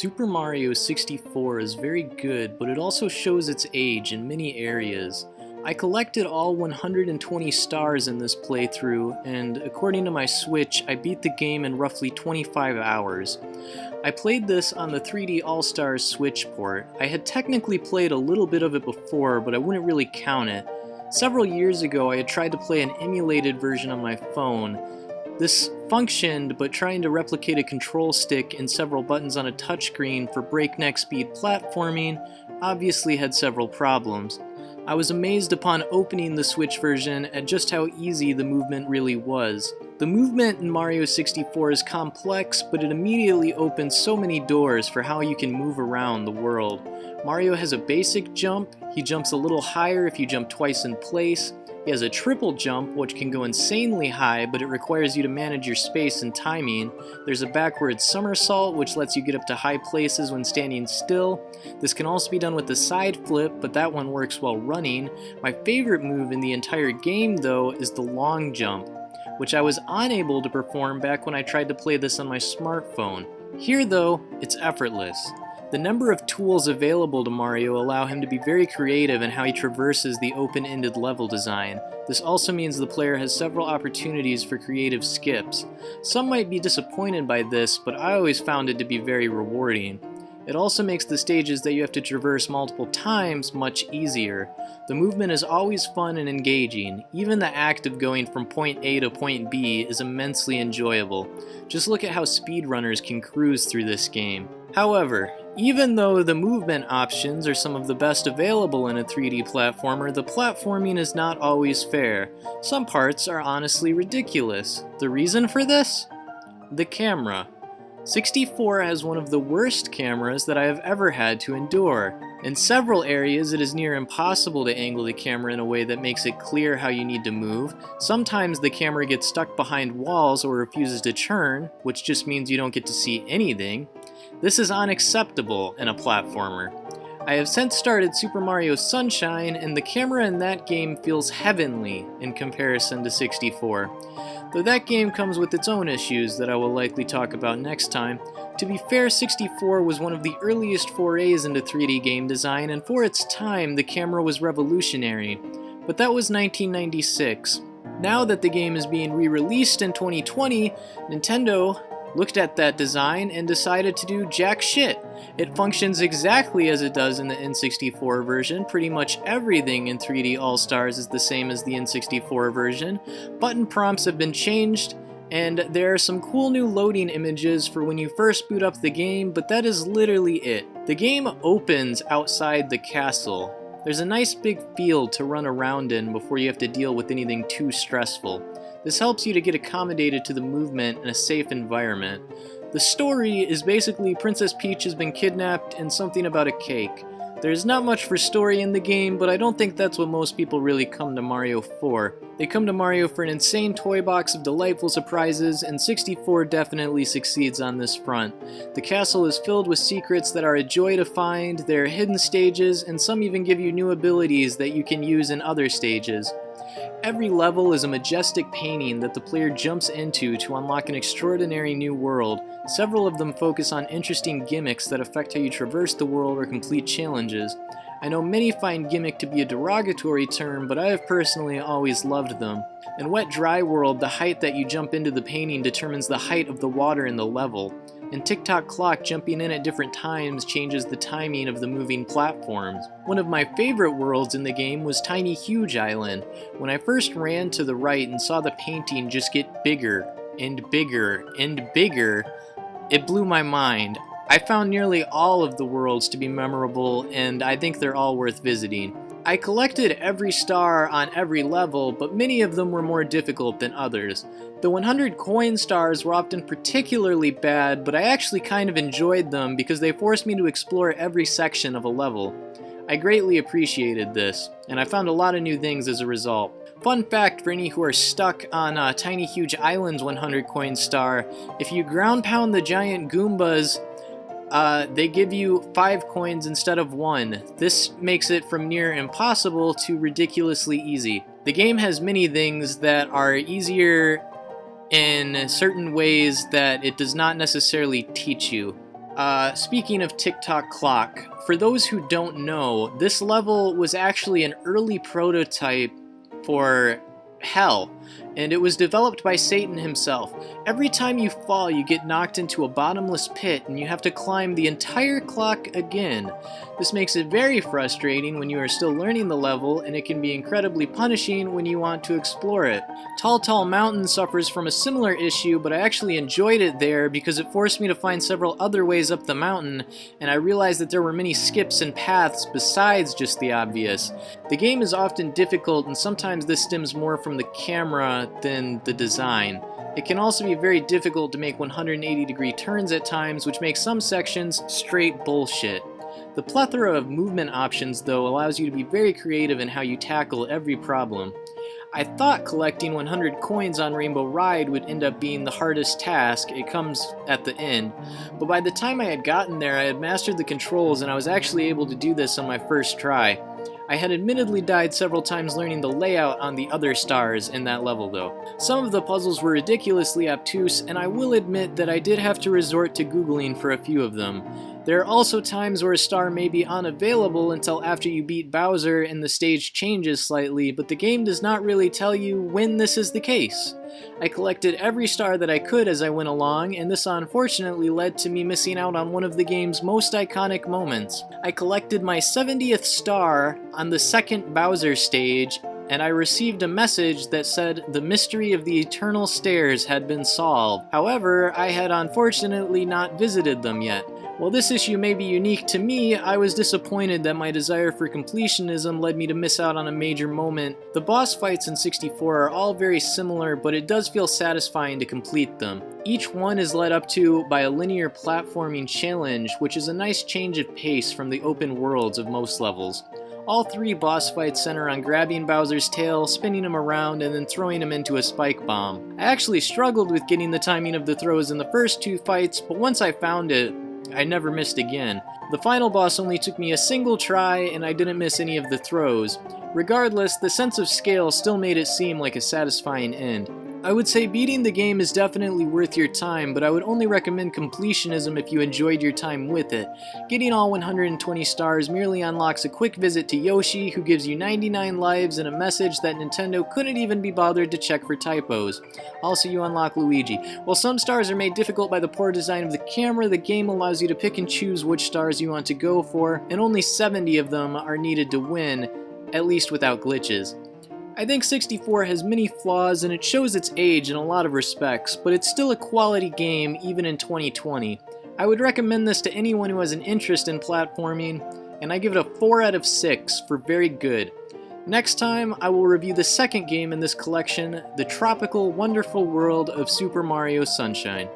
Super Mario 64 is very good, but it also shows its age in many areas. I collected all 120 stars in this playthrough, and according to my Switch, I beat the game in roughly 25 hours. I played this on the 3D All-Stars Switch port. I had technically played a little bit of it before, but I wouldn't really count it. Several years ago, I had tried to play an emulated version on my phone. This functioned, but trying to replicate a control stick and several buttons on a touchscreen for breakneck speed platforming obviously had several problems. I was amazed upon opening the Switch version at just how easy the movement really was. The movement in Mario 64 is complex, but it immediately opens so many doors for how you can move around the world. Mario has a basic jump. He jumps a little higher if you jump twice in place. He has a triple jump, which can go insanely high, but it requires you to manage your space and timing. There's a backward somersault, which lets you get up to high places when standing still. This can also be done with the side flip, but that one works while running. My favorite move in the entire game, though, is the long jump, which I was unable to perform back when I tried to play this on my smartphone. Here, though, it's effortless. The number of tools available to Mario allow him to be very creative in how he traverses the open-ended level design. This also means the player has several opportunities for creative skips. Some might be disappointed by this, but I always found it to be very rewarding. It also makes the stages that you have to traverse multiple times much easier. The movement is always fun and engaging. Even the act of going from point A to point B is immensely enjoyable. Just look at how speedrunners can cruise through this game. However, even though the movement options are some of the best available in a 3D platformer, the platforming is not always fair. Some parts are honestly ridiculous. The reason for this? The camera. 64 has one of the worst cameras that I have ever had to endure. In several areas, it is near impossible to angle the camera in a way that makes it clear how you need to move. Sometimes the camera gets stuck behind walls or refuses to turn, which just means you don't get to see anything. This is unacceptable in a platformer. I have since started Super Mario Sunshine, and the camera in that game feels heavenly in comparison to 64. Though that game comes with its own issues that I will likely talk about next time. To be fair, 64 was one of the earliest forays into 3D game design, and for its time, the camera was revolutionary. But that was 1996. Now that the game is being re-released in 2020, Nintendo looked at that design and decided to do jack shit. It functions exactly as it does in the N64 version. Pretty much everything in 3D All-Stars is the same as the N64 version. Button prompts have been changed, and there are some cool new loading images for when you first boot up the game, but that is literally it. The game opens outside the castle. There's a nice big field to run around in before you have to deal with anything too stressful. This helps you to get accommodated to the movement in a safe environment. The story is basically Princess Peach has been kidnapped and something about a cake. There's not much for story in the game, but I don't think that's what most people really come to Mario for. They come to Mario for an insane toy box of delightful surprises, and 64 definitely succeeds on this front. The castle is filled with secrets that are a joy to find, there are hidden stages, and some even give you new abilities that you can use in other stages. Every level is a majestic painting that the player jumps into to unlock an extraordinary new world. Several of them focus on interesting gimmicks that affect how you traverse the world or complete challenges. I know many find gimmick to be a derogatory term, but I have personally always loved them. In Wet Dry World, the height that you jump into the painting determines the height of the water in the level. In Tick-Tock Clock, jumping in at different times changes the timing of the moving platforms. One of my favorite worlds in the game was Tiny Huge Island. When I first ran to the right and saw the painting just get bigger and bigger and bigger, it blew my mind. I found nearly all of the worlds to be memorable, and I think they're all worth visiting. I collected every star on every level, but many of them were more difficult than others. The 100 coin stars were often particularly bad, but I actually kind of enjoyed them because they forced me to explore every section of a level. I greatly appreciated this, and I found a lot of new things as a result. Fun fact for any who are stuck on Tiny Huge Island's 100 coin star, if you ground pound the giant Goombas, they give you 5 coins instead of 1. This makes it from near impossible to ridiculously easy. The game has many things that are easier in certain ways that it does not necessarily teach you. Speaking of TikTok clock, for those who don't know, this level was actually an early prototype for Hell, and it was developed by Satan himself. Every time you fall, you get knocked into a bottomless pit, and you have to climb the entire clock again. This makes it very frustrating when you are still learning the level, and it can be incredibly punishing when you want to explore it. Tall Mountain suffers from a similar issue, but I actually enjoyed it there because it forced me to find several other ways up the mountain, and I realized that there were many skips and paths besides just the obvious. The game is often difficult, and sometimes this stems more from the camera than the design. It can also be very difficult to make 180-degree turns at times, which makes some sections straight bullshit. The plethora of movement options, though, allows you to be very creative in how you tackle every problem. I thought collecting 100 coins on Rainbow Ride would end up being the hardest task. It comes at the end. But by the time I had gotten there, I had mastered the controls, and I was actually able to do this on my first try. I had admittedly died several times learning the layout on the other stars in that level though. Some of the puzzles were ridiculously obtuse, and I will admit that I did have to resort to Googling for a few of them. There are also times where a star may be unavailable until after you beat Bowser and the stage changes slightly, but the game does not really tell you when this is the case. I collected every star that I could as I went along, and this unfortunately led to me missing out on one of the game's most iconic moments. I collected my 70th star on the second Bowser stage, and I received a message that said the mystery of the Eternal Stairs had been solved. However, I had unfortunately not visited them yet. While this issue may be unique to me, I was disappointed that my desire for completionism led me to miss out on a major moment. The boss fights in 64 are all very similar, but it does feel satisfying to complete them. Each one is led up to by a linear platforming challenge, which is a nice change of pace from the open worlds of most levels. All three boss fights center on grabbing Bowser's tail, spinning him around, and then throwing him into a spike bomb. I actually struggled with getting the timing of the throws in the first two fights, but once I found it, I never missed again. The final boss only took me a single try, and I didn't miss any of the throws. Regardless, the sense of scale still made it seem like a satisfying end. I would say beating the game is definitely worth your time, but I would only recommend completionism if you enjoyed your time with it. Getting all 120 stars merely unlocks a quick visit to Yoshi, who gives you 99 lives and a message that Nintendo couldn't even be bothered to check for typos. Also, you unlock Luigi. While some stars are made difficult by the poor design of the camera, the game allows you to pick and choose which stars you want to go for, and only 70 of them are needed to win, at least without glitches. I think 64 has many flaws and it shows its age in a lot of respects, but it's still a quality game even in 2020. I would recommend this to anyone who has an interest in platforming, and I give it a 4 out of 6 for very good. Next time, I will review the second game in this collection, The Tropical Wonderful World of Super Mario Sunshine.